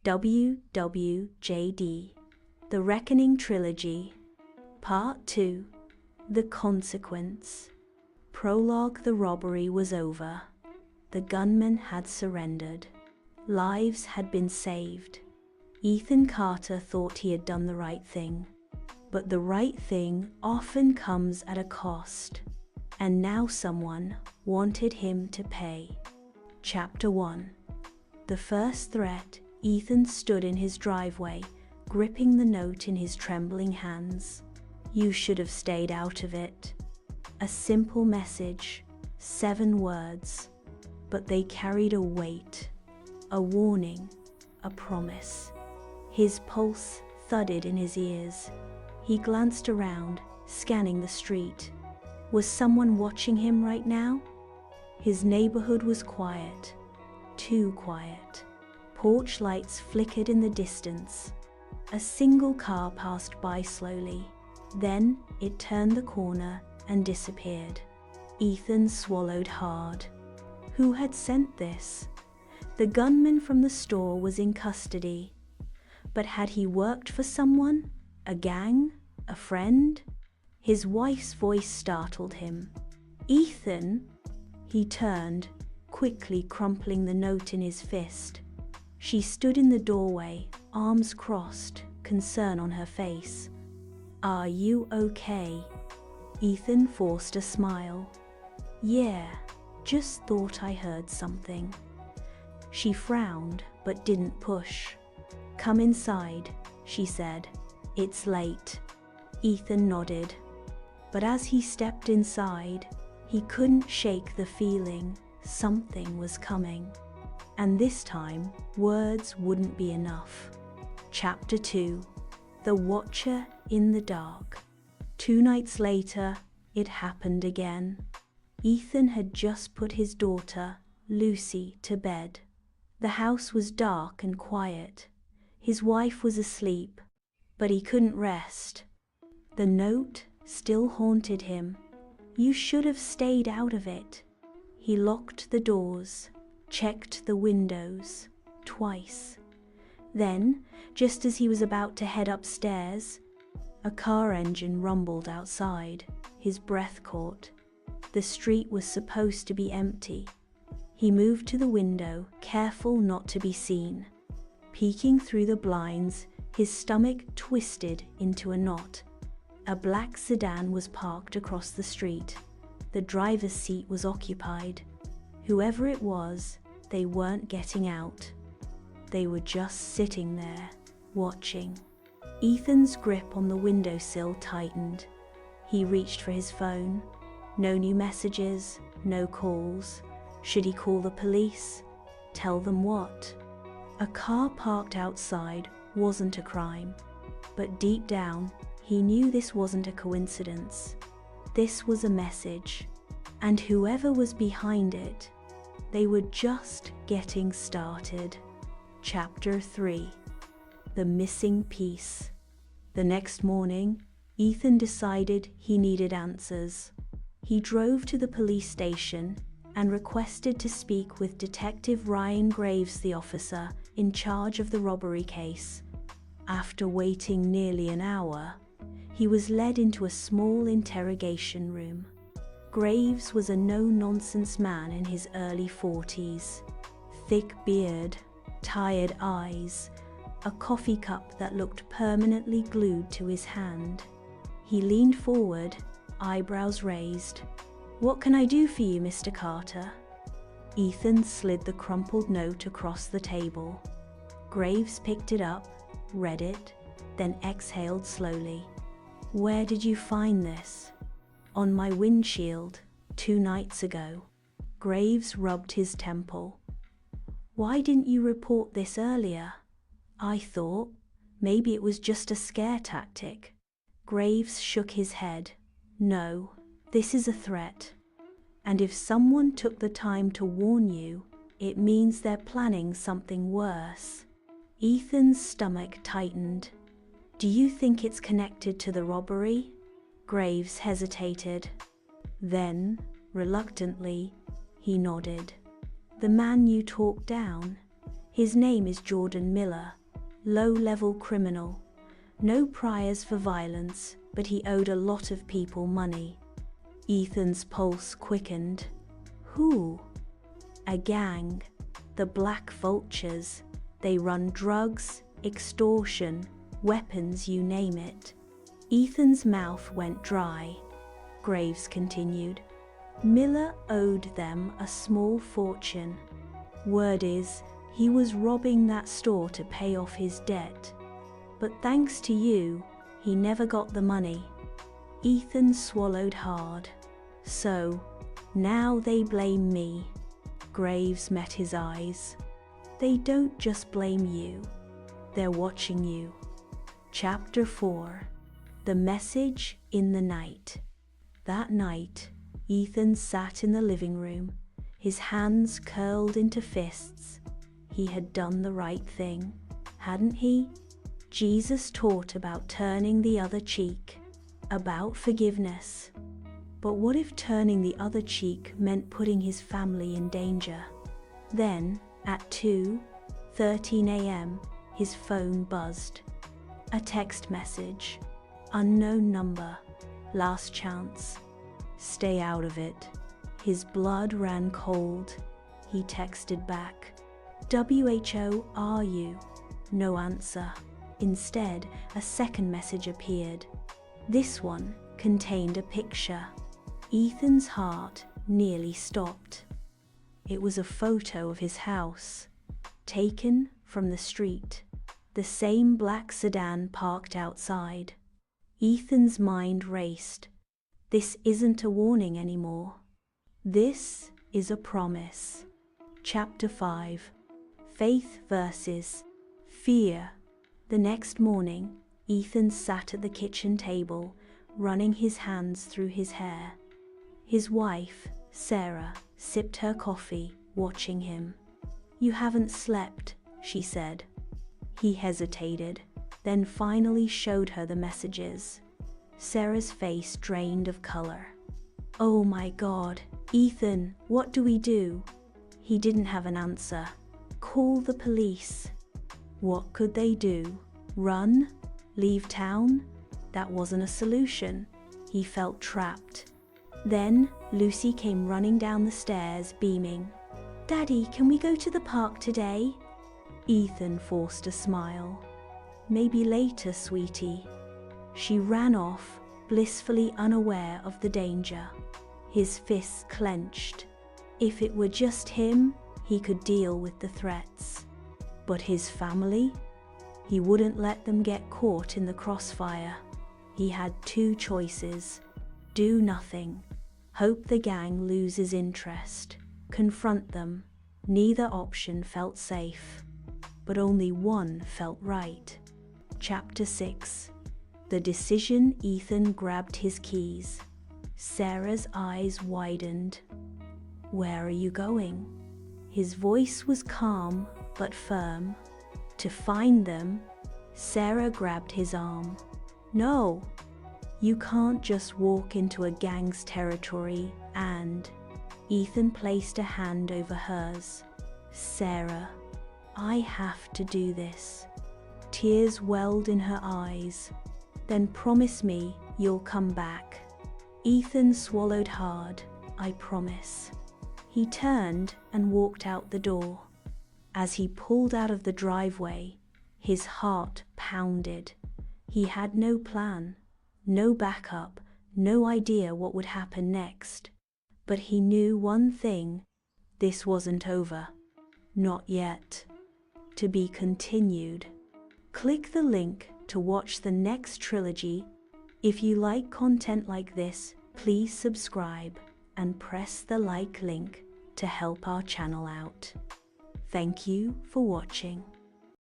WWJD, The Reckoning Trilogy. Part 2, The Consequence. Prologue. The robbery was over. The gunman had surrendered. Lives had been saved. Ethan Carter thought he had done the right thing. But the right thing often comes at a cost. And now someone wanted him to pay. Chapter 1. The first threat. Ethan stood in his driveway, gripping the note in his trembling hands. "You should have stayed out of it." A simple message, 7 words, but they carried a weight, a warning, a promise. His pulse thudded in his ears. He glanced around, scanning the street. Was someone watching him right now? His neighborhood was quiet, too quiet. Porch lights flickered in the distance. A single car passed by slowly. Then it turned the corner and disappeared. Ethan swallowed hard. Who had sent this? The gunman from the store was in custody. But had he worked for someone? A gang? A friend? His wife's voice startled him. "Ethan?" He turned, quickly crumpling the note in his fist. She stood in the doorway, arms crossed, concern on her face. "Are you okay?" Ethan forced a smile. "Yeah, just thought I heard something." She frowned, but didn't push. "Come inside," she said. "It's late." Ethan nodded. But as he stepped inside, he couldn't shake the feeling something was coming. And this time, words wouldn't be enough. Chapter 2. The Watcher in the Dark. 2 nights later, it happened again. Ethan had just put his daughter, Lucy, to bed. The house was dark and quiet. His wife was asleep, but he couldn't rest. The note still haunted him. "You should have stayed out of it." He locked the doors, checked the windows, twice. Then, just as he was about to head upstairs, a car engine rumbled outside. His breath caught. The street was supposed to be empty. He moved to the window, careful not to be seen. Peeking through the blinds, his stomach twisted into a knot. A black sedan was parked across the street. The driver's seat was occupied. Whoever it was, they weren't getting out. They were just sitting there, watching. Ethan's grip on the windowsill tightened. He reached for his phone. No new messages, no calls. Should he call the police? Tell them what? A car parked outside wasn't a crime. But deep down, he knew this wasn't a coincidence. This was a message. And whoever was behind it, they were just getting started. Chapter 3. The Missing Piece. The next morning, Ethan decided he needed answers. He drove to the police station and requested to speak with Detective Ryan Graves, the officer in charge of the robbery case. After waiting nearly an hour, he was led into a small interrogation room. Graves was a no-nonsense man in his early 40s. Thick beard, tired eyes, a coffee cup that looked permanently glued to his hand. He leaned forward, eyebrows raised. "What can I do for you, Mr. Carter?" Ethan slid the crumpled note across the table. Graves picked it up, read it, then exhaled slowly. "Where did you find this?" "On my windshield, 2 nights ago." Graves rubbed his temple. "Why didn't you report this earlier?" "I thought maybe it was just a scare tactic." Graves shook his head. "No, this is a threat. And if someone took the time to warn you, it means they're planning something worse." Ethan's stomach tightened. "Do you think it's connected to the robbery?" Graves hesitated. Then, reluctantly, he nodded. "The man you talked down, His name is Jordan Miller, low-level criminal. No priors for violence, but he owed a lot of people money. Ethan's pulse quickened. Who? A gang. The Black Vultures. They run drugs, extortion, weapons, you name it. Ethan's mouth went dry. Graves continued. Miller owed them a small fortune. Word is, he was robbing that store to pay off his debt. But thanks to you, he never got the money. Ethan swallowed hard. So, now they blame me. Graves met his eyes. They don't just blame you. They're watching you. Chapter 4. The Message in the Night. That night, Ethan sat in the living room, his hands curled into fists. He had done the right thing, hadn't he? Jesus taught about turning the other cheek, about forgiveness. But what if turning the other cheek meant putting his family in danger? Then, at 2:13 a.m., his phone buzzed. A text message. Unknown number. Last chance. Stay out of it. His blood ran cold. He texted back. WHO, are you? No answer. Instead, a second message appeared. This one contained a picture. Ethan's heart nearly stopped. It was a photo of his house, taken from the street, the same black sedan parked outside. Ethan's mind raced. This isn't a warning anymore. This is a promise. Chapter 5. Faith versus Fear. The next morning, Ethan sat at the kitchen table, running his hands through his hair. His wife, Sarah, sipped her coffee, watching him. You haven't slept, she said. He hesitated, then finally showed her the messages. Sarah's face drained of color. Oh my God, Ethan, what do we do? He didn't have an answer. Call the police. What could they do? Run? Leave town? That wasn't a solution. He felt trapped. Then Lucy came running down the stairs, beaming. Daddy, can we go to the park today? Ethan forced a smile. Maybe later, sweetie. She ran off, blissfully unaware of the danger. His fists clenched. If it were just him, he could deal with the threats. But his family? He wouldn't let them get caught in the crossfire. He had two choices. Do nothing. Hope the gang loses interest. Confront them. Neither option felt safe. But only one felt right. Chapter 6. The decision. Ethan grabbed his keys. Sarah's eyes widened. Where are you going? His voice was calm but firm. To find them. Sarah grabbed his arm. No, you can't just walk into a gang's territory and... Ethan placed a hand over hers. Sarah, I have to do this. Tears welled in her eyes. Then promise me you'll come back. Ethan swallowed hard. I promise. He turned and walked out the door. As he pulled out of the driveway, his heart pounded. He had no plan, no backup, no idea what would happen next. But he knew one thing, this wasn't over. Not yet. To be continued. Click the link to watch the next trilogy. If you like content like this, please subscribe and press the like link to help our channel out. Thank you for watching.